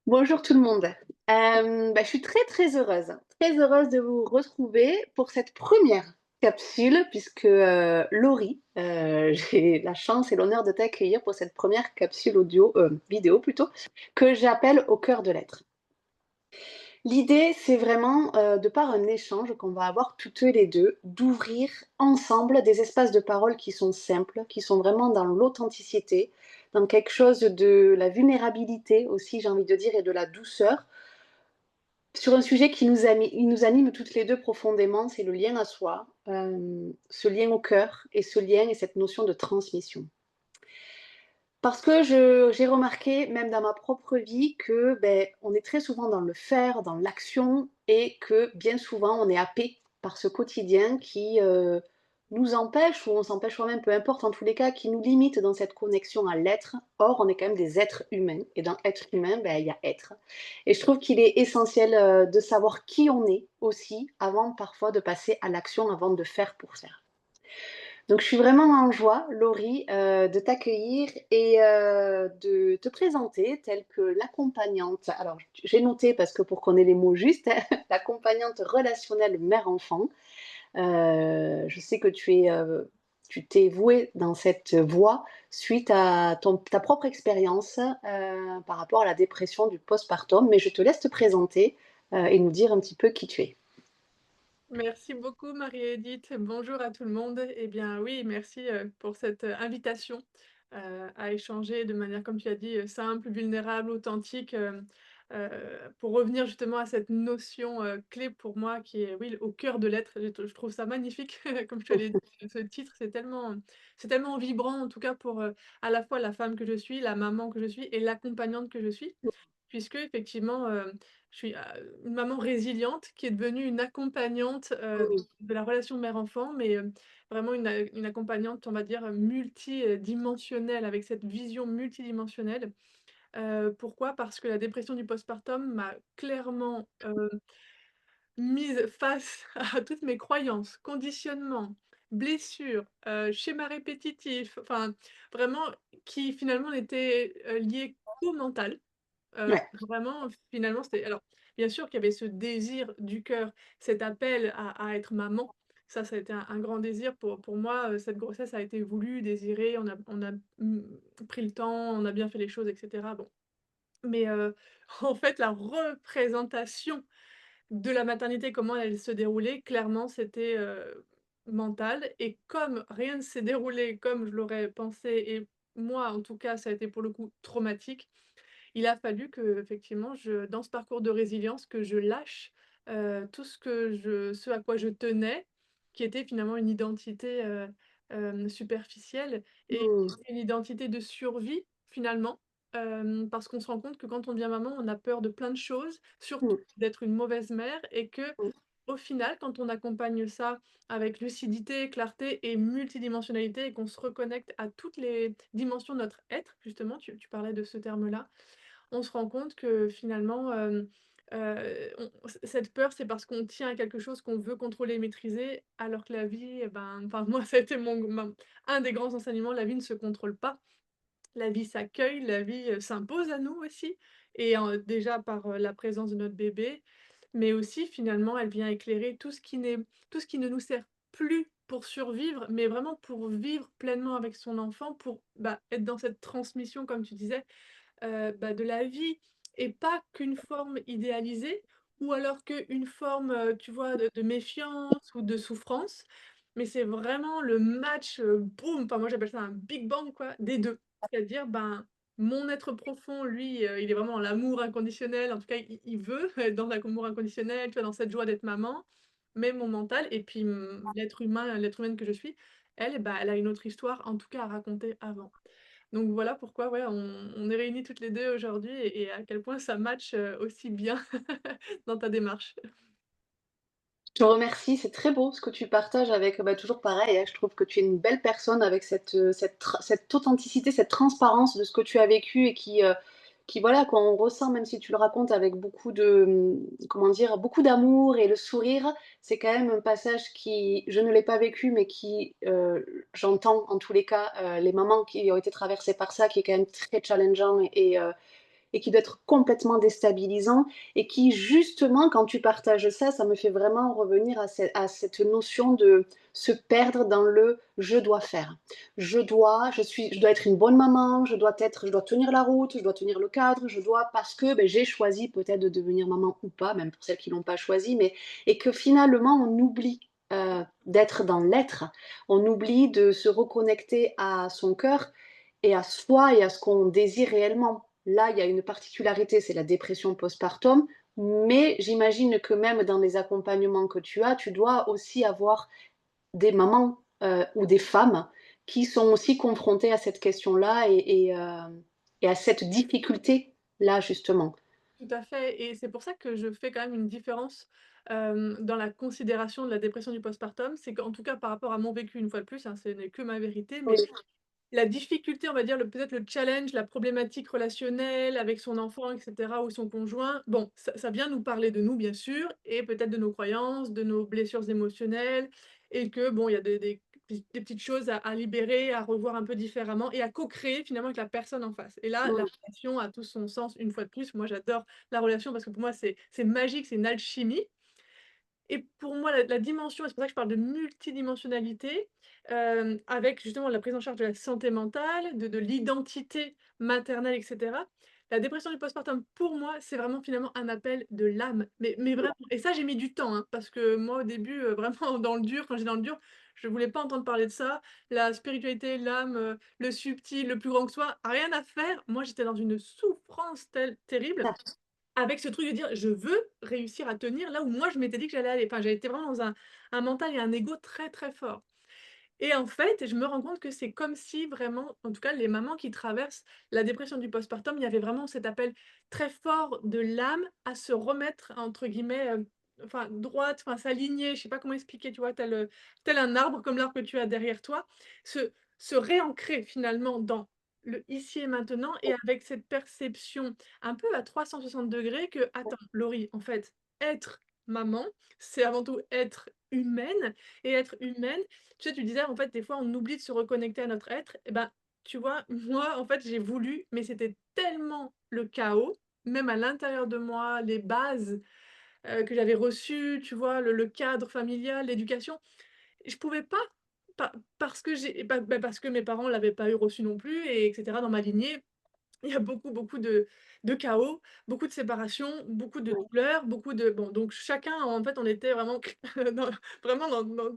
Bonjour tout le monde. Je suis très heureuse de vous retrouver pour cette première capsule puisque, Laurie, j'ai la chance et l'honneur de t'accueillir pour cette première capsule audio, vidéo plutôt, que j'appelle «Au cœur de l'être». L'idée, c'est vraiment, de par un échange qu'on va avoir toutes les 2, d'ouvrir ensemble des espaces de parole qui sont simples, qui sont vraiment dans l'authenticité, dans quelque chose de la vulnérabilité aussi, j'ai envie de dire et de la douceur, sur un sujet qui nous anime toutes les 2 profondément, c'est le lien à soi, ce lien au cœur et ce lien et cette notion de transmission. Parce que j'ai remarqué, même dans ma propre vie, que, on est très souvent dans le faire, dans l'action et que bien souvent on est happé par ce quotidien qui, nous empêche ou on s'empêche soi-même, peu importe, en tous les cas, qui nous limite dans cette connexion à l'être. Or, on est quand même des êtres humains et dans être humain, il y a être et je trouve qu'il est essentiel, de savoir qui on est aussi avant parfois de passer à l'action, avant de faire pour faire. Donc je suis vraiment en joie, Laurie, de t'accueillir et de te présenter telle que l'accompagnante, alors j'ai noté parce que pour qu'on ait les mots justes, l'accompagnante relationnelle mère-enfant. Je sais que tu t'es vouée dans cette voie suite à ta propre expérience, par rapport à la dépression du postpartum, mais je te laisse te présenter, et nous dire un petit peu qui tu es. Merci beaucoup Marie-Édith. Bonjour à tout le monde. Eh bien oui, merci, pour cette, invitation, à échanger de manière, comme tu as dit, simple, vulnérable, authentique, pour revenir justement à cette notion, clé pour moi qui est, oui, au cœur de l'être. Je trouve ça magnifique, comme je te l'ai dit, ce titre, c'est tellement vibrant en tout cas pour, à la fois la femme que je suis, la maman que je suis et l'accompagnante que je suis. Puisque effectivement, je suis, une maman résiliente qui est devenue une accompagnante, Mmh. de la relation mère-enfant, mais, vraiment une accompagnante, on va dire, multidimensionnelle, avec cette vision multidimensionnelle. Pourquoi? Parce que la dépression du postpartum m'a clairement, mise face à toutes mes croyances, conditionnements, blessures, schémas répétitifs, enfin vraiment qui finalement n'étaient, liés qu'au mental. Ouais. Vraiment, finalement, c'était alors, bien sûr qu'il y avait ce désir du cœur, cet appel à être maman. Ça a été un grand désir pour moi, cette grossesse a été voulue, désirée, pris le temps, on a bien fait les choses et cetera, bon. Mais, en fait, la représentation de la maternité, comment elle se déroulait, clairement, c'était, mental et comme rien ne s'est déroulé comme je l'aurais pensé et moi, en tout cas, ça a été pour le coup traumatique. Il a fallu qu'effectivement dans ce parcours de résilience, que je lâche, tout ce à quoi je tenais, qui était finalement une identité, superficielle et Mmh. une identité de survie finalement. Parce qu'on se rend compte que quand on devient maman, on a peur de plein de choses, surtout Mmh. d'être une mauvaise mère et que Mmh. au final, quand on accompagne ça avec lucidité, clarté et multidimensionnalité et qu'on se reconnecte à toutes les dimensions de notre être, justement, tu parlais de ce terme-là, on se rend compte que finalement, on cette peur, c'est parce qu'on tient à quelque chose qu'on veut contrôler et maîtriser, alors que la vie, eh ben, enfin moi, ça a été un des grands enseignements, la vie ne se contrôle pas. La vie s'accueille, la vie, s'impose à nous aussi et déjà par, la présence de notre bébé, mais aussi finalement elle vient éclairer tout ce qui ne nous sert plus pour survivre, mais vraiment pour vivre pleinement avec son enfant, pour, bah, être dans cette transmission comme tu disais, de la vie et pas qu'une forme idéalisée ou alors qu'une forme, tu vois, de méfiance ou de souffrance, mais c'est vraiment le match, boum, enfin moi j'appelle ça un big bang quoi, des 2. C'est-à-dire, ben, mon être profond lui, il est vraiment dans l'amour inconditionnel, en tout cas il veut être dans l'amour inconditionnel, tu vois, dans cette joie d'être maman, mais mon mental et puis, l'être humaine que je suis, elle, bah, elle a une autre histoire, en tout cas à raconter avant. Donc voilà pourquoi, ouais, on est réunies toutes les 2 aujourd'hui et à quel point ça match, aussi bien dans ta démarche. Je te remercie, c'est très beau ce que tu partages avec, toujours pareil, hein, je trouve que tu es une belle personne avec cette authenticité, cette transparence de ce que tu as vécu et qui voilà, qu'on ressent même si tu le racontes avec beaucoup de, comment dire? Beaucoup d'amour et le sourire. C'est quand même un passage qui je ne l'ai pas vécu, mais qui, j'entends en tous les cas, les mamans qui ont été traversées par ça, qui est quand même très challengeant et et qui doit être complètement déstabilisant et qui justement, quand tu partages ça, ça me fait vraiment revenir à cette notion de se perdre dans le «je dois faire». Je dois être une bonne maman, je dois tenir la route, je dois tenir le cadre, je dois parce que, beh, j'ai choisi peut-être de devenir maman ou pas, même pour celles qui l'ont pas choisi, mais et que finalement on oublie, d'être dans l'être. On oublie de se reconnecter à son cœur et à soi et à ce qu'on désire réellement. Là, il y a une particularité, c'est la dépression postpartum, mais j'imagine que même dans les accompagnements que tu dois aussi avoir des mamans, ou des femmes qui sont aussi confrontées à cette question-là et à cette difficulté-là, justement. Tout à fait et c'est pour ça que je fais quand même une différence, dans la considération de la dépression du postpartum. C'est qu'en tout cas par rapport à mon vécu, une fois de plus, hein, ce n'est que ma vérité, Oui, mais la difficulté, on va dire, le peut-être le challenge, la problématique relationnelle avec son enfant et cetera ou son conjoint, bon, ça vient nous parler de nous, bien sûr et peut-être de nos croyances, de nos blessures émotionnelles et que bon, il y a des petites choses à libérer, à revoir un peu différemment et à co-créer finalement avec la personne en face et là, la mmh, relation a tout son sens une fois de plus. Moi, j'adore la relation parce que pour moi, c'est magique, c'est une alchimie et pour moi, la dimension et c'est pour ça que je parle de multidimensionnalité, avec justement la prise en charge de la santé mentale, de l'identité maternelle et cetera. La dépression du postpartum, pour moi, c'est vraiment finalement un appel de l'âme, mais vraiment et ça, j'ai mis du temps, hein, parce que moi, au début, vraiment dans le dur, quand j'étais dans le dur, je voulais pas entendre parler de ça. La spiritualité, l'âme, le subtil, le plus grand que soi, rien à faire. Moi, j'étais dans une souffrance terrible ça, avec ce truc de dire: «Je veux réussir à tenir là où moi je m'étais dit que j'allais aller». Enfin, j'étais vraiment dans un mental et un ego très, très fort et en fait, je me rends compte que c'est comme si vraiment, en tout cas les mamans qui traversent la dépression du postpartum, il y avait vraiment cet appel très fort de l'âme à se remettre entre guillemets, enfin droite, enfin s'aligner, je sais pas comment expliquer, tu vois? Tel un arbre, comme l'arbre que tu as derrière toi, se se réancrer finalement dans le ici et maintenant et avec cette perception un peu à 360 degrés que: «Attends Laurie, en fait, être maman, c'est avant tout être humaine et être humaine tu sais, tu disais, en fait, des fois, on oublie de se reconnecter à notre être et ben, tu vois, moi, en fait, j'ai voulu, mais c'était tellement le chaos, même à l'intérieur de moi, les bases, que j'avais reçues, tu vois, le cadre familial, l'éducation. Je pouvais pas, parce que parce que mes parents l'avaient pas eu reçu non plus et etc dans ma lignée. Il y a beaucoup, beaucoup de chaos, beaucoup de séparations, beaucoup de ouais. douleurs, beaucoup de bon, donc chacun, en fait, on était vraiment dans vraiment dans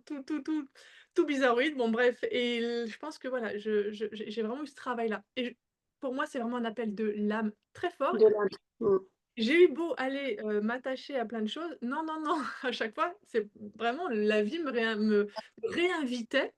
tout bizarroïde, bon bref et je pense que voilà, j'ai vraiment eu ce travail-là et pour moi, c'est vraiment un appel de l'âme très fort. De l'âme. Mmh. J'ai eu beau aller, m'attacher à plein de choses, non, non, non, à chaque fois, c'est vraiment la vie me réinvitait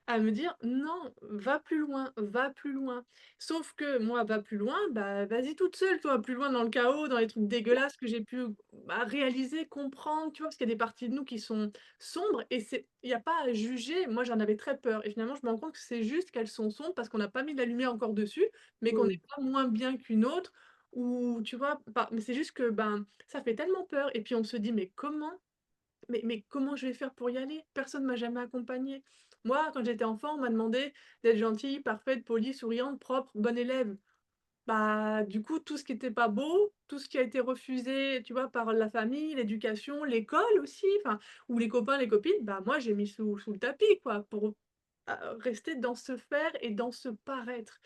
à me dire: «Non, va plus loin, va plus loin». Sauf que moi, va plus loin, bah, vas-y toute seule toi, plus loin dans le chaos, dans les trucs dégueulasses que j'ai pu, bah, réaliser, comprendre, tu vois? Parce qu'il y a des parties de nous qui sont sombres et c'est il y a pas à juger. Moi, j'en avais très peur et finalement, je me rends compte que c'est juste qu'elles sont sombres parce qu'on n'a pas mis de la lumière encore dessus, mais qu'on Mmh. n'est pas moins bien qu'une autre ou tu vois? Pas mais c'est juste que, ben, ça fait tellement peur et puis on se dit: «Mais comment mais comment je vais faire pour y aller? Personne m'a jamais accompagnée. Moi, quand j'étais enfant, on m'a demandé d'être gentille, parfaite, polie, souriante, propre, bonne élève. Bah, du coup, tout ce qui était pas beau, tout ce qui a été refusé, tu vois, par la famille, l'éducation, l'école aussi, enfin, ou les copains, les copines, bah, moi, j'ai mis sous le tapis, quoi, pour, rester dans ce faire et dans ce paraître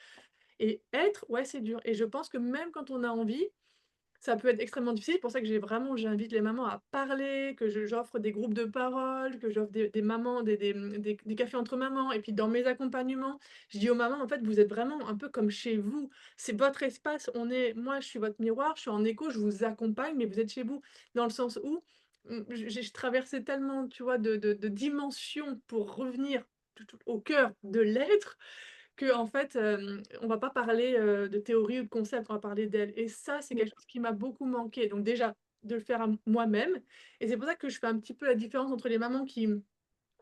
et être, ouais, c'est dur et je pense que même quand on a envie, ça peut être extrêmement difficile, c'est pour ça que j'invite les mamans à parler, que j'offre des groupes de parole, que j'offre des mamans, des cafés entre mamans et puis dans mes accompagnements, je dis aux mamans: «En fait, vous êtes vraiment un peu comme chez vous. C'est votre espace, moi, je suis votre miroir, je suis en écho, je vous accompagne, mais vous êtes chez vous». Dans le sens où, j'ai traversé tellement, tu vois, de dimensions pour revenir tout au cœur de l'être, qu'en fait, on va pas parler, de théorie ou de concept, on va parler d'elle et ça, c'est quelque chose qui m'a beaucoup manqué. Donc déjà, de le faire à moi-même et c'est pour ça que je fais un petit peu la différence entre les mamans qui,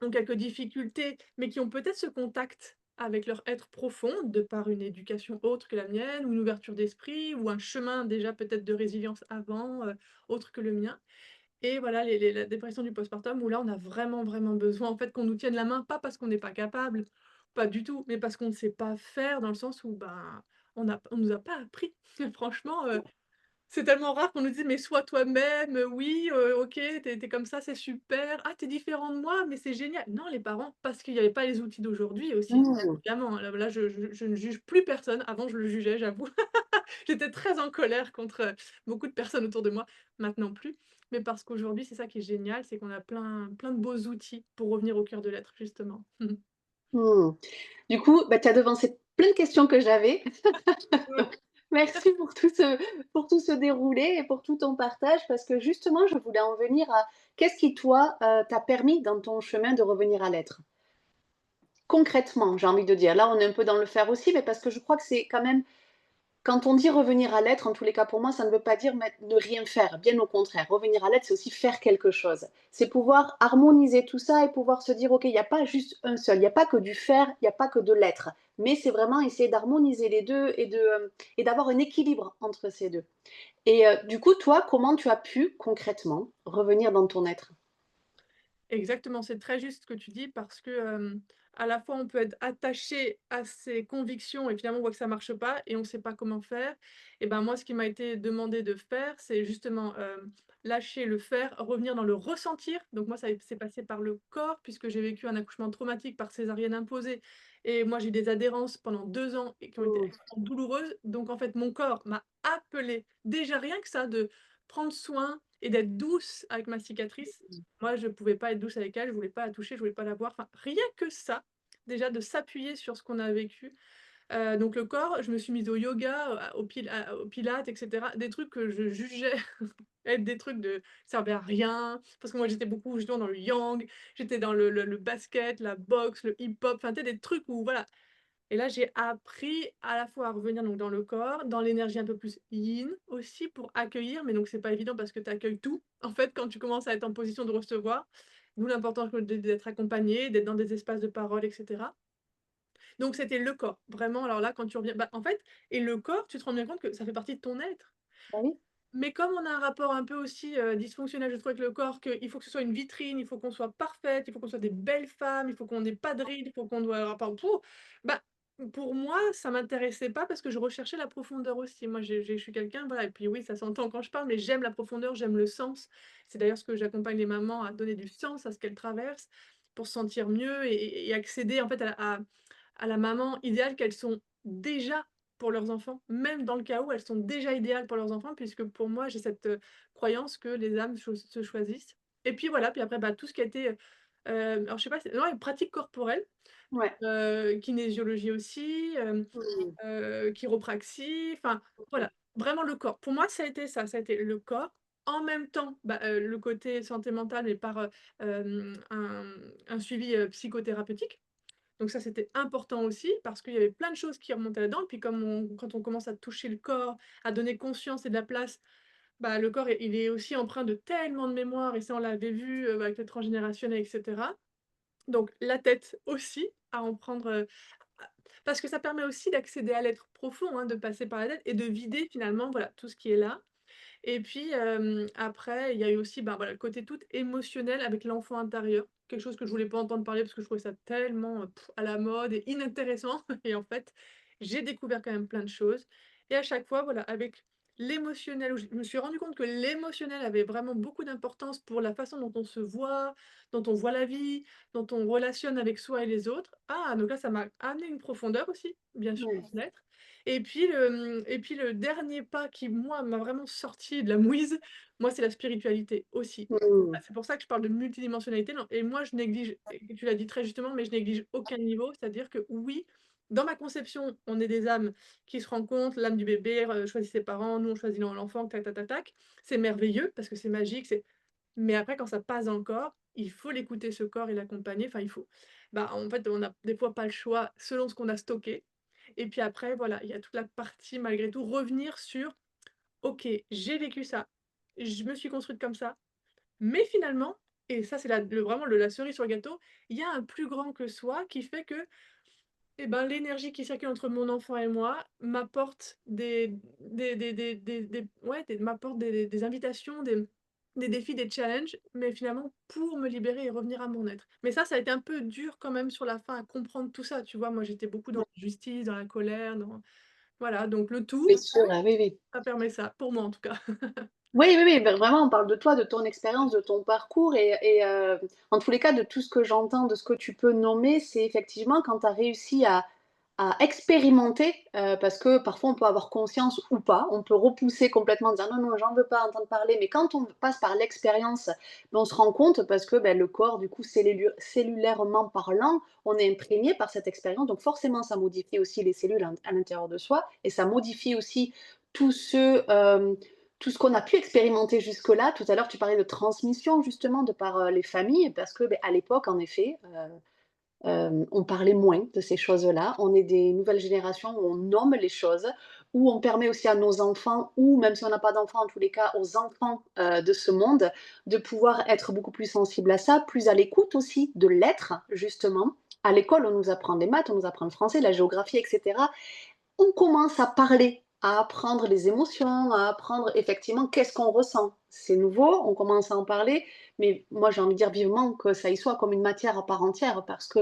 ont quelques difficultés, mais qui ont peut-être ce contact avec leur être profond, de par une éducation autre que la mienne ou une ouverture d'esprit ou un chemin déjà peut-être de résilience avant, autre que le mien et voilà la dépression du postpartum où là, on a vraiment, vraiment besoin en fait qu'on nous tienne la main, pas parce qu'on n'est pas capable, pas du tout, mais parce qu'on ne sait pas faire dans le sens où, ben, on nous a pas appris. Franchement, c'est tellement rare qu'on nous dise: «Mais sois toi-même, oui, OK, tu es comme ça, c'est super. Ah, tu es différent de moi, mais c'est génial». Non, les parents, parce qu'il y avait pas les outils d'aujourd'hui aussi, Mmh. évidemment, hein, là, je ne juge plus personne. Avant, je le jugeais, j'avoue. J'étais très en colère contre, beaucoup de personnes autour de moi, maintenant plus. Mais parce qu'aujourd'hui, c'est ça qui est génial, c'est qu'on a plein de beaux outils pour revenir au cœur de l'être, justement. Mmh. Du coup, bah, tu as devancé plein de questions que j'avais. Ouais. Merci pour tout ce déroulé et pour tout ton partage parce que justement, je voulais en venir à qu'est-ce qui toi, t'a permis dans ton chemin de revenir à l'être? Concrètement, j'ai envie de dire. Là, on est un peu dans le faire aussi, mais parce que je crois que c'est quand même quand on dit revenir à l'être, en tous les cas pour moi, ça ne veut pas dire ne rien faire, bien au contraire. Revenir à l'être, c'est aussi faire quelque chose. C'est pouvoir harmoniser tout ça et pouvoir se dire, OK, il n'y a pas juste un seul, il n'y a pas que du faire, il n'y a pas que de l'être. Mais c'est vraiment essayer d'harmoniser les deux et d'avoir un équilibre entre ces deux. Et du coup, toi, comment tu as pu concrètement revenir dans ton être? Exactement, c'est très juste ce que tu dis parce que, à la fois on peut être attaché à ses convictions et finalement on voit que ça marche pas et on ne sait pas comment faire. Et ben, moi ce qui m'a été demandé de faire, c'est justement, lâcher le faire, revenir dans le ressentir. Donc moi ça s'est passé par le corps puisque j'ai vécu un accouchement traumatique par césarienne imposée et moi j'ai eu des adhérences pendant 2 ans et qui ont été Mmh. extrêmement douloureuses. Donc en fait mon corps m'a appelé déjà rien que ça de prendre soin et d'être douce avec ma cicatrice. Moi, je pouvais pas être douce avec elle, je voulais pas la toucher, je voulais pas la voir. Enfin, rien que ça, déjà de s'appuyer sur ce qu'on a vécu. Donc le corps, je me suis mise au yoga, au pilates et cetera. Des trucs que je jugeais être des trucs de qui servaient à rien, parce que moi j'étais beaucoup justement dans le yang, j'étais dans le basket, la boxe, le hip-hop, enfin tu sais des trucs où voilà, et là, j'ai appris à la fois à revenir donc dans le corps, dans l'énergie un peu plus yin aussi pour accueillir, mais donc c'est pas évident parce que tu accueilles tout, en fait, quand tu commences à être en position de recevoir. D'où l'importance que d'être accompagné, d'être dans des espaces de parole et cetera. Donc c'était le corps, vraiment alors là quand tu reviens bah, en fait et le corps, tu te rends bien compte que ça fait partie de ton être. Bah oui. Mais comme on a un rapport un peu aussi, dysfonctionnel, je trouve, avec le corps, qu'il faut que ce soit une vitrine, il faut qu'on soit parfaite, il faut qu'on soit des belles femmes, il faut qu'on ait pas de rides, il faut qu'on doit avoir pas pour bah, pour moi, ça m'intéressait pas parce que je recherchais la profondeur aussi. Moi, je suis quelqu'un, voilà et puis oui, ça s'entend quand je parle, mais j'aime la profondeur, j'aime le sens. C'est d'ailleurs ce que j'accompagne les mamans à donner du sens à ce qu'elles traversent pour se sentir mieux et accéder en fait à la maman idéale qu'elles sont déjà pour leurs enfants, même dans le cas où elles sont déjà idéales pour leurs enfants, puisque pour moi, j'ai cette, croyance que les âmes se choisissent. Et puis voilà, puis après, bah, tout ce qui a été, alors je sais pas, c'est ouais, pratique corporelle, Ouais. kinésiologie aussi, Mmh. chiropraxie, enfin voilà, vraiment le corps. Pour moi, ça a été ça, ça a été le corps. En même temps, bah, le côté santé mentale, mais par, un suivi, psychothérapeutique. Donc ça, c'était important aussi parce qu'il y avait plein de choses qui remontaient là-dedans et puis quand on commence à toucher le corps, à donner conscience et de la place, bah, le corps, il est aussi empreint de tellement de mémoire et ça, on l'avait vu, avec le transgénérationnel et cetera. Donc la tête aussi, à en prendre, a parce que ça permet aussi d'accéder à l'être profond, hein, de passer par la tête et de vider finalement, voilà, tout ce qui est là. Et puis, après, il y a eu aussi, ben, voilà, le côté tout émotionnel avec l'enfant intérieur. Quelque chose que je voulais pas entendre parler parce que je trouvais ça tellement, à la mode et inintéressant et en fait, j'ai découvert quand même plein de choses et à chaque fois, voilà, avec l'émotionnel où je me suis rendu compte que l'émotionnel avait vraiment beaucoup d'importance pour la façon dont on se voit, dont on voit la vie, dont on relationne avec soi et les autres. Ah, donc là, ça m'a amené une profondeur aussi, bien sûr, Ouais. dans l'être et puis et puis le dernier pas qui, moi, m'a vraiment sorti de la mouise, moi, c'est la spiritualité aussi. Mmh. Ah, c'est pour ça que je parle de multidimensionnalité, non et moi, je néglige et tu l'as dit très justement, mais je néglige aucun niveau. C'est-à-dire que oui, dans ma conception, on est des âmes qui se rencontrent, l'âme du bébé, choisit ses parents, nous, on choisit l'enfant, tac, tac, tac, tac. C'est merveilleux parce que c'est magique, c'est mais après quand ça passe dans le corps, il faut l'écouter ce corps et l'accompagner, enfin il faut. Bah, en fait, on a des fois pas le choix selon ce qu'on a stocké et puis après voilà, il y a toute la partie malgré tout revenir sur: «OK, j'ai vécu ça, je me suis construite comme ça, mais finalement» et ça c'est la cerise sur le gâteau, il y a un plus grand que soi qui fait que, et ben, l'énergie qui circule entre mon enfant et moi m'apporte des ouais, m'apporte des invitations, des défis, des challenges, mais finalement pour me libérer et revenir à mon être. Mais ça a été un peu dur quand même sur la fin à comprendre tout ça, tu vois? Moi, j'étais beaucoup dans la justice, dans la colère, Voilà, donc le C'est tout, sûr, ah oui, oui. ça permet ça, pour moi en tout cas. Oui, oui, oui, bah, vraiment, on parle de toi, de ton expérience, de ton parcours et en tous les cas, de tout ce que j'entends, de ce que tu peux nommer, c'est effectivement quand tu as réussi à expérimenter, parce que parfois on peut avoir conscience ou pas, on peut repousser complètement en disant: «Non, non, j'en veux pas entendre parler», mais quand on passe par l'expérience, ben, on se rend compte parce que, le corps du coup cellulairement parlant, on est imprégné par cette expérience, donc forcément ça modifie aussi les cellules à l'intérieur de soi et ça modifie aussi tout ce, tout ce qu'on a pu expérimenter jusque-là. Tout à l'heure, tu parlais de transmission justement de par, les familles parce que, à l'époque en effet, on parlait moins de ces choses-là. On est des nouvelles générations où on nomme les choses, où on permet aussi à nos enfants ou même si on n'a pas d'enfants, en tous les cas, aux enfants, de ce monde, de pouvoir être beaucoup plus sensibles à ça, plus à l'écoute aussi, de l'être justement. À l'école, on nous apprend les maths, on nous apprend le français, la géographie et cetera. On commence à parler, à apprendre les émotions, à apprendre effectivement qu'est-ce qu'on ressent. C'est nouveau, on commence à en parler, mais moi j'ai envie de dire vivement que ça y soit comme une matière à part entière parce que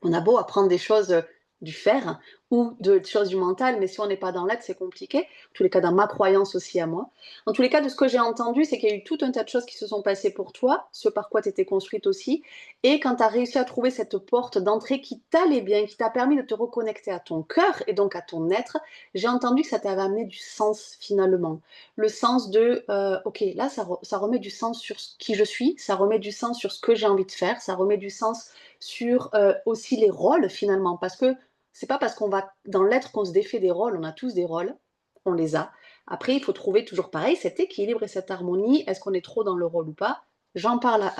on a beau apprendre des choses du faire ou de choses du mental, mais si on n'est pas dans l'être, c'est compliqué. En tous les cas, dans ma croyance aussi à moi. En tous les cas, de ce que j'ai entendu, c'est qu'il y a eu tout un tas de choses qui se sont passées pour toi, ce par quoi tu étais construite aussi. Et quand tu as réussi à trouver cette porte d'entrée qui t'allait bien, qui t'a permis de te reconnecter à ton cœur et donc à ton être, j'ai entendu que ça t'avait amené du sens finalement. Le sens de, ok, là, ça remet du sens sur qui je suis, ça remet du sens sur ce que j'ai envie de faire, ça remet du sens sur aussi les rôles finalement, parce que c'est pas parce qu'on va dans l'être qu'on se défait des rôles, on a tous des rôles, on les a. Après, il faut trouver toujours pareil cet équilibre et cette harmonie. Est-ce qu'on est trop dans le rôle ou pas? J'en parle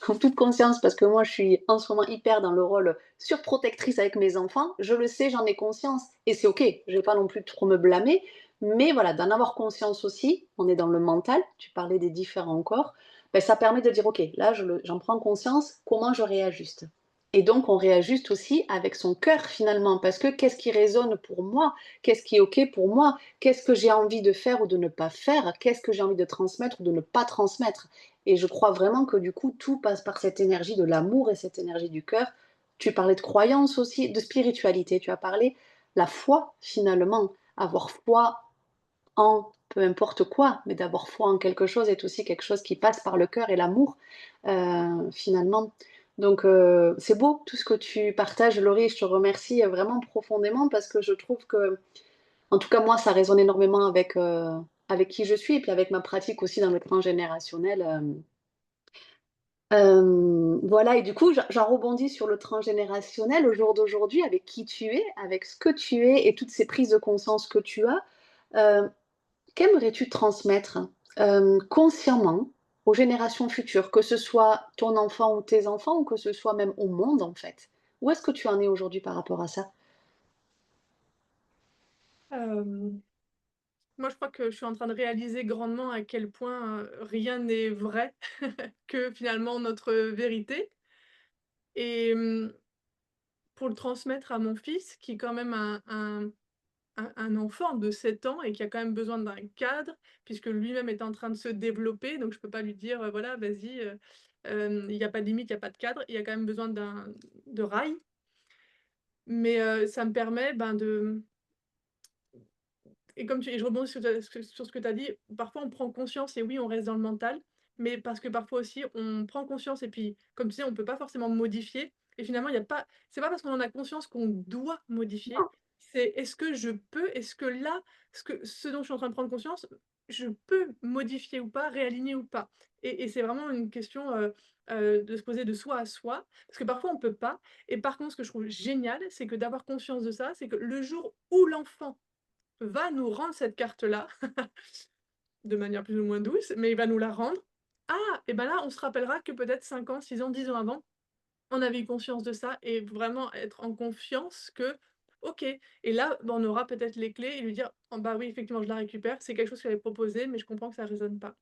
en toute conscience parce que moi, je suis en ce moment hyper dans le rôle surprotectrice avec mes enfants. Je le sais, j'en ai conscience et c'est ok. Je vais pas non plus trop me blâmer, mais voilà, d'en avoir conscience aussi. On est dans le mental. Tu parlais des différents corps. Ben, ça permet de dire ok, là, j'en prends conscience. Comment je réajuste? Et donc, on réajuste aussi avec son cœur finalement, parce que qu'est-ce qui résonne pour moi? Qu'est-ce qui est ok pour moi? Qu'est-ce que j'ai envie de faire ou de ne pas faire? Qu'est-ce que j'ai envie de transmettre ou de ne pas transmettre? Et je crois vraiment que du coup, tout passe par cette énergie de l'amour et cette énergie du cœur. Tu parlais de croyance aussi, de spiritualité. Tu as parlé la foi finalement. Avoir foi en peu importe quoi, mais d'avoir foi en quelque chose est aussi quelque chose qui passe par le cœur et l'amour finalement. Donc c'est beau tout ce que tu partages, Laurie. Je te remercie vraiment profondément parce que je trouve que en tout cas, moi, ça résonne énormément avec qui je suis et puis avec ma pratique aussi dans le transgénérationnel. Voilà et du coup, j'en rebondis sur le transgénérationnel au jour d'aujourd'hui, avec qui tu es, avec ce que tu es et toutes ces prises de conscience que tu as. Heu, Qu'aimerais-tu transmettre, consciemment aux générations futures? Que ce soit ton enfant ou tes enfants ou que ce soit même au monde, en fait? Où est-ce que tu en es aujourd'hui par rapport à ça? Hem, Moi je crois que je suis en train de réaliser grandement à quel point, rien n'est vrai, que finalement notre vérité et pour le transmettre à mon fils qui est quand même un enfant de 7 ans et qui a quand même besoin d'un cadre, puisque lui-même est en train de se développer, donc je peux pas lui dire, «Voilà, vas-y, il y a pas de limite, il y a pas de cadre». Il y a quand même besoin de rails, mais ça me permet, ben, de et comme tu et je rebondis sur ce que tu as dit, parfois on prend conscience et oui, on reste dans le mental, mais parce que parfois aussi on prend conscience et puis, comme tu sais, on peut pas forcément modifier et finalement il y a pas c'est pas parce qu'on en a conscience qu'on doit modifier, c'est est-ce que je peux, est-ce que là, ce dont je suis en train de prendre conscience, je peux modifier ou pas, réaligner ou pas? Et c'est vraiment une question, de se poser de soi à soi, parce que parfois on peut pas et par contre ce que je trouve génial, c'est que d'avoir conscience de ça, c'est que le jour où l'enfant va nous rendre cette carte-là, de manière plus ou moins douce, mais il va nous la rendre. Ah! Et ben là, on se rappellera que peut-être 5 ans, 6 ans, 10 ans avant, on avait eu conscience de ça et vraiment être en confiance que, OK et là, bah, on aura peut-être les clés et lui dire: «Oh bah oui, effectivement, je la récupère, c'est quelque chose que j'avais proposé, mais je comprends que ça résonne pas».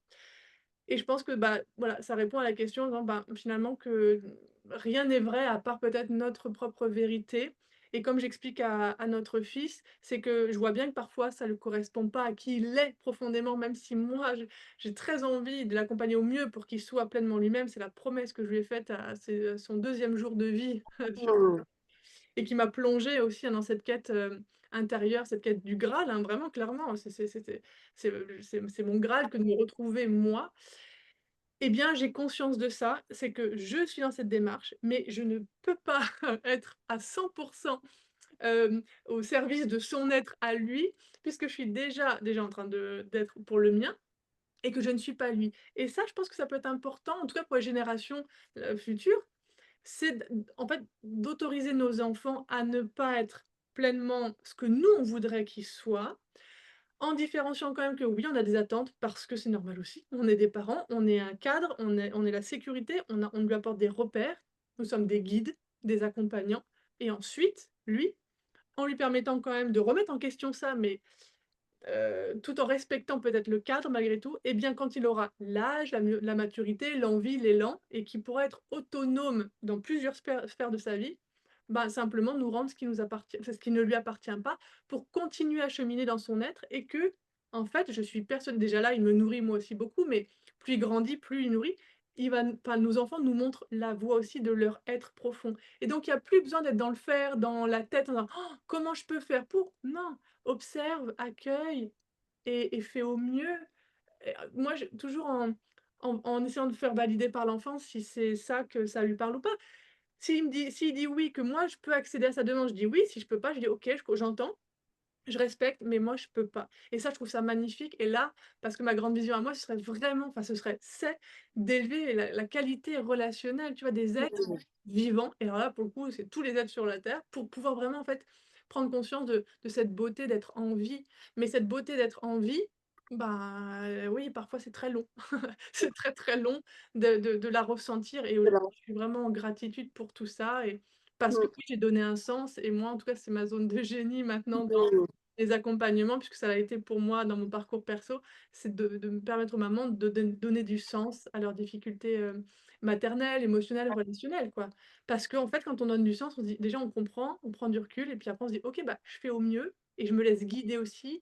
Et je pense que, bah, voilà, ça répond à la question en disant, ben, finalement que rien n'est vrai à part peut-être notre propre vérité et comme j'explique à notre fils, c'est que je vois bien que parfois ça ne correspond pas à qui il est profondément, même si moi j'ai très envie de l'accompagner au mieux pour qu'il soit pleinement lui-même. C'est la promesse que je lui ai faite à son 2e jour de vie sur Mmh. et qui m'a plongée aussi, hein, dans cette quête, intérieure, cette quête du Graal, hein, vraiment clairement, c'est mon Graal que de me retrouver moi. Eh bien, j'ai conscience de ça, c'est que je suis dans cette démarche, mais je ne peux pas être à 100 au service de son être à lui, puisque je suis déjà en train d'être pour le mien et que je ne suis pas lui. Et ça, je pense que ça peut être important, en tout cas pour les générations, futures, c'est en fait, d'autoriser nos enfants à ne pas être pleinement ce que nous, on voudrait qu'ils soient, en différenciant quand même que oui, on a des attentes parce que c'est normal aussi. On est des parents, on est un cadre, on est la sécurité, on lui apporte des repères, nous sommes des guides, des accompagnants et ensuite, lui, en lui permettant quand même de remettre en question ça, mais tout en respectant peut-être le cadre malgré tout, et bien quand il aura l'âge, la maturité, l'envie, l'élan et qu'il pourra être autonome dans plusieurs sphères de sa vie, bah, simplement nous rendre ce qui nous appartient, enfin, ce qui ne lui appartient pas, pour continuer à cheminer dans son être et que, en fait, je suis persuadée déjà là, il me nourrit moi aussi beaucoup, mais plus il grandit, plus il nourrit, il va n enfin nos enfants nous montrent la voie aussi de leur être profond et donc il y a plus besoin d'être dans le faire, dans la tête, en disant: «Oh, comment je peux faire pour?» non, observe, accueille et fais au mieux. Et moi, je toujours en essayant de faire valider par l'enfant si c'est ça, que ça lui parle ou pas. S'il dit oui, que moi je peux accéder à sa demande, je dis oui, si je peux pas, je dis: «OK, j'entends, je respecte, mais moi je peux pas» et ça, je trouve ça magnifique et là, parce que ma grande vision à moi, ce serait vraiment, enfin c'est d'élever la qualité relationnelle, tu vois? Des êtres Mmh. vivants et alors là, pour le coup, c'est tous les êtres sur la terre, pour pouvoir vraiment, en fait, prendre conscience de cette beauté d'être en vie. Mais cette beauté d'être en vie, bah, oui, parfois c'est très long. C'est très, très long de la ressentir et C'est aujourd'hui, là. je suis vraiment en gratitude pour tout ça et parce que Mmh. oui, j'ai donné un sens et moi, en tout cas, c'est ma zone de génie maintenant dans Mmh. les accompagnements, puisque ça l'a été pour moi dans mon parcours perso, c'est de me permettre aux mamans de donner du sens à leurs difficultés, maternelles, émotionnelles, relationnelles, quoi. Parce qu'en fait, quand on donne du sens, on se dit déjà on comprend, on prend du recul et puis après on se dit: «OK, bah, je fais au mieux et je me laisse guider aussi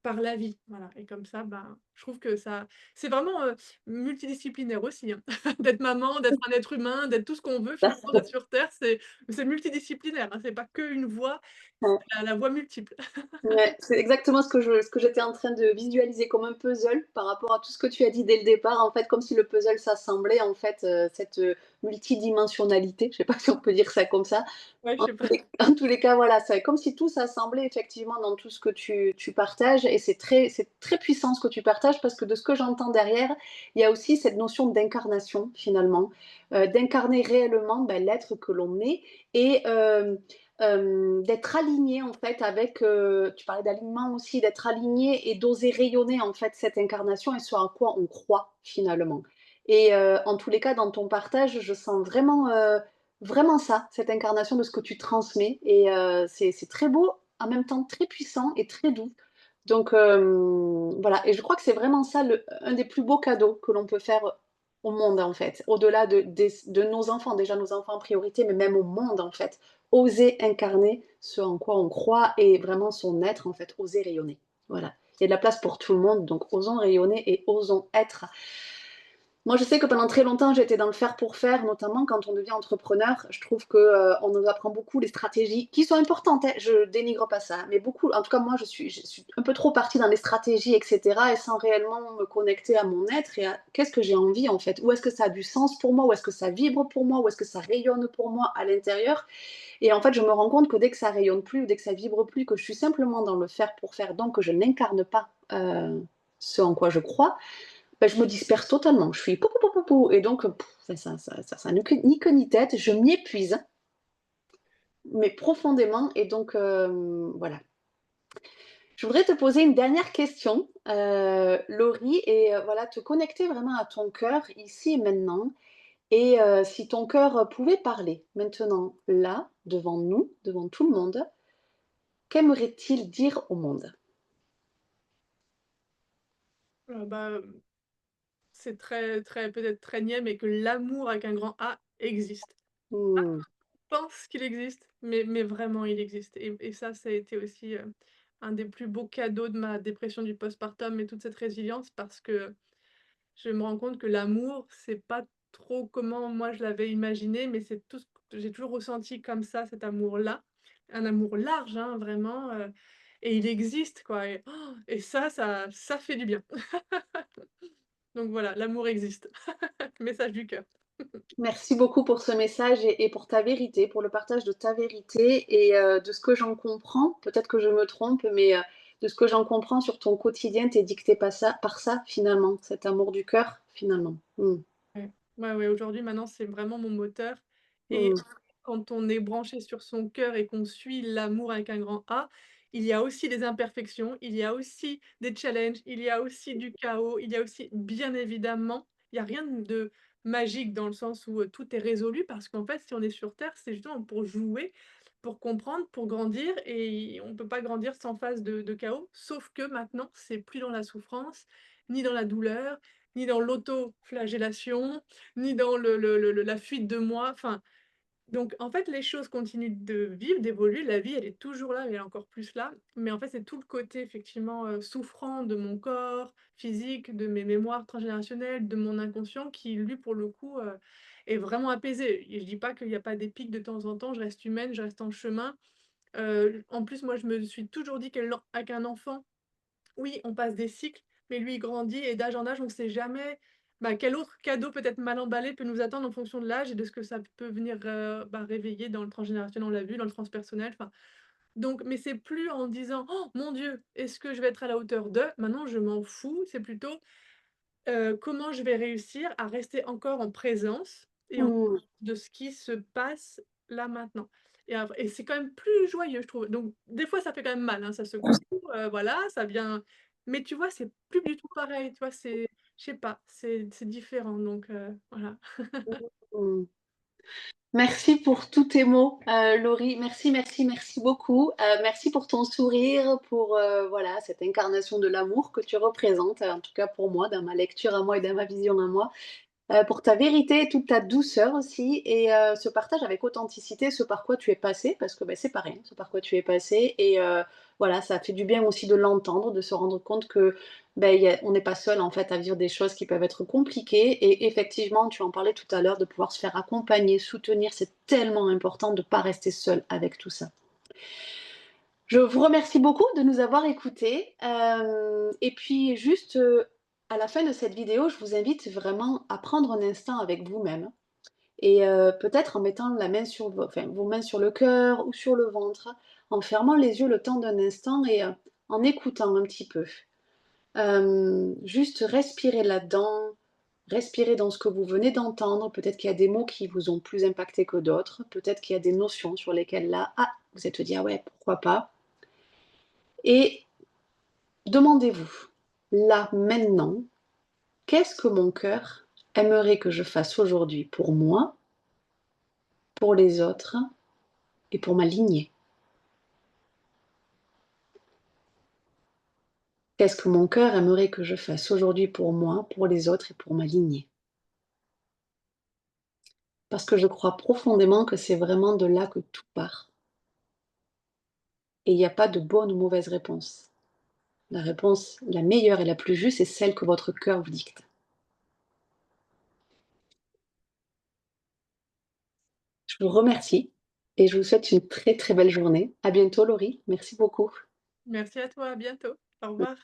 par la vie». Voilà et comme ça, ben, je trouve que ça c'est vraiment, multidisciplinaire aussi, hein. D'être maman, d'être un être humain, d'être tout ce qu'on veut finalement, d'être sur terre, c'est multidisciplinaire, hein, c'est pas qu'une voie, c'est Ouais. la voie multiple. Ouais, c'est exactement ce que j'étais en train de visualiser comme un puzzle par rapport à tout ce que tu as dit dès le départ, en fait, comme si le puzzle s'assemblait, en fait, cette, multidimensionnalité, je sais pas si on peut dire ça comme ça. Ouais, je En sais pas. tous les en tous les cas, voilà, c'est comme si tout s'assemblait effectivement dans tout ce que tu partages et c'est très puissant ce que tu partages parce que de ce que j'entends derrière, il y a aussi cette notion d'incarnation finalement, d'incarner réellement, l'être que l'on est et d'être aligné en fait avec, tu parlais d'alignement aussi, d'être aligné et d'oser rayonner en fait cette incarnation et ce à quoi on croit finalement. Et en tous les cas dans ton partage, je sens vraiment ça, cette incarnation de ce que tu transmets et c'est très beau, en même temps très puissant et très doux. Donc voilà et je crois que c'est vraiment ça un des plus beaux cadeaux que l'on peut faire au monde, en fait. Au-delà de nos enfants, déjà nos enfants en priorité, mais même au monde, en fait. Oser incarner ce en quoi on croit et vraiment son être, en fait, oser rayonner. Voilà. Il y a de la place pour tout le monde, donc osons rayonner et osons être. Moi, je sais que pendant très longtemps, j'étais dans le faire pour faire, notamment quand on devient entrepreneur. Je trouve que, on nous apprend beaucoup les stratégies qui sont importantes, hein, je dénigre pas ça, mais beaucoup en tout cas moi je suis un peu trop partie dans les stratégies et cetera et sans réellement me connecter à mon être et à qu'est-ce que j'ai envie en fait? Où est-ce que ça a du sens pour moi? Où est-ce que ça vibre pour moi? Où est-ce que ça rayonne pour moi à l'intérieur? Et en fait, je me rends compte que dès que ça rayonne plus ou dès que ça vibre plus, que je suis simplement dans le faire pour faire, donc que je n'incarne pas, ce en quoi je crois, je me disperse totalement. Je suis pou, pou, pou, pou, pou, et donc ça n'a ni queue ni tête. Je m'y épuise, mais profondément et donc voilà. Je voudrais te poser une dernière question, Laurie et voilà, te connecter vraiment à ton cœur ici et maintenant et si ton cœur, pouvait parler maintenant, là, devant nous, devant tout le monde, qu'aimerait-il dire au monde? Bah, c'est très très peut-être très niais, mais que l'amour avec un grand A existe. Mmh. Je pense qu'il existe, mais vraiment il existe et ça, ça a été aussi, un des plus beaux cadeaux de ma dépression du postpartum et toute cette résilience parce que je me rends compte que l'amour, c'est pas trop comment moi je l'avais imaginé, mais c'est tout ce j'ai toujours ressenti comme ça, cet amour-là, un amour large, hein, vraiment, et il existe quoi et ça fait du bien. Donc voilà, l'amour existe. Message du cœur. Merci beaucoup pour ce message et pour ta vérité, pour le partage de ta vérité et de ce que j'en comprends, peut-être que je me trompe, mais de ce que j'en comprends sur ton quotidien, tu es dicté par ça finalement, cet amour du cœur finalement. Mmh. Ouais. Ouais, ouais, aujourd'hui, maintenant, c'est vraiment mon moteur et Mmh. quand on est branché sur son cœur et qu'on suit l'amour avec un grand A, il y a aussi des imperfections, il y a aussi des challenges, il y a aussi du chaos, il y a aussi bien évidemment, il y a rien de magique dans le sens où, tout est résolu parce qu'en fait, si on est sur terre, c'est justement pour jouer, pour comprendre, pour grandir et on peut pas grandir sans phase de chaos. Sauf que maintenant, c'est plus dans la souffrance, ni dans la douleur, ni dans l'autoflagellation, ni dans le la fuite de moi, enfin, donc en fait, les choses continuent de vivre, d'évoluer. La vie, elle est toujours là, elle est encore plus là, mais en fait, c'est tout le côté effectivement, souffrant de mon corps physique, de mes mémoires transgénérationnelles, de mon inconscient qui lui, pour le coup, est vraiment apaisé et je dis pas qu'il y a pas des pics de temps en temps, je reste humaine, je reste en chemin. En plus, moi, je me suis toujours dit qu'un enfant, oui, on passe des cycles, mais lui, il grandit et d'âge en âge, on ne sait jamais, bah, quel autre cadeau peut-être mal emballé peut nous attendre en fonction de l'âge et de ce que ça peut venir, bah, réveiller dans le transgénérationnel, on l'a vu, dans le transpersonnel, enfin donc mais c'est plus en disant: «Oh mon Dieu, est-ce que je vais être à la hauteur de?» Maintenant, je m'en fous, c'est plutôt, comment je vais réussir à rester encore en présence et en Mmh. de ce qui se passe là, maintenant et c'est quand même plus joyeux, je trouve. Donc des fois, ça fait quand même mal, hein, ça secoue, voilà, ça vient mais tu vois, c'est plus du tout pareil, tu vois? C'est je sais pas, c'est différent donc voilà. Mmh. Merci pour tous tes mots, Laurie. Merci, merci, merci beaucoup. Merci pour ton sourire, pour, voilà, cette incarnation de l'amour que tu représentes, en tout cas pour moi, dans ma lecture à moi et dans ma vision à moi. Pour ta vérité et toute ta douceur aussi et ce partage avec authenticité, ce par quoi tu es passé, parce que, bah, c'est pas rien, ce par quoi tu es passé et voilà, ça fait du bien aussi de l'entendre, de se rendre compte que, beh, on n'est pas seul en fait à vivre des choses qui peuvent être compliquées et effectivement, tu en parlais tout à l'heure, de pouvoir se faire accompagner, soutenir, c'est tellement important de pas rester seul avec tout ça. Je vous remercie beaucoup de nous avoir écoutés, et puis juste, à la fin de cette vidéo, je vous invite vraiment à prendre un instant avec vous-même et peut-être en mettant la main sur vos mains sur le cœur ou sur le ventre, en fermant les yeux le temps d'un instant et en écoutant un petit peu. Juste respirer là-dedans, respirer dans ce que vous venez d'entendre. Peut-être qu'il y a des mots qui vous ont plus impacté que d'autres, peut-être qu'il y a des notions sur lesquelles là, ah, vous êtes dit: «Ah ouais, pourquoi pas?» et demandez-vous, là, maintenant, qu'est-ce que mon cœur aimerait que je fasse aujourd'hui pour moi, pour les autres et pour ma lignée? Qu'est-ce que mon cœur aimerait que je fasse aujourd'hui pour moi, pour les autres et pour ma lignée? Parce que je crois profondément que c'est vraiment de là que tout part. Et il n'y a pas de bonne ou mauvaise réponse. La réponse la meilleure et la plus juste est celle que votre cœur vous dicte. Je vous remercie et je vous souhaite une très très belle journée. À bientôt Laurie, merci beaucoup. Merci à toi, à bientôt. Au revoir.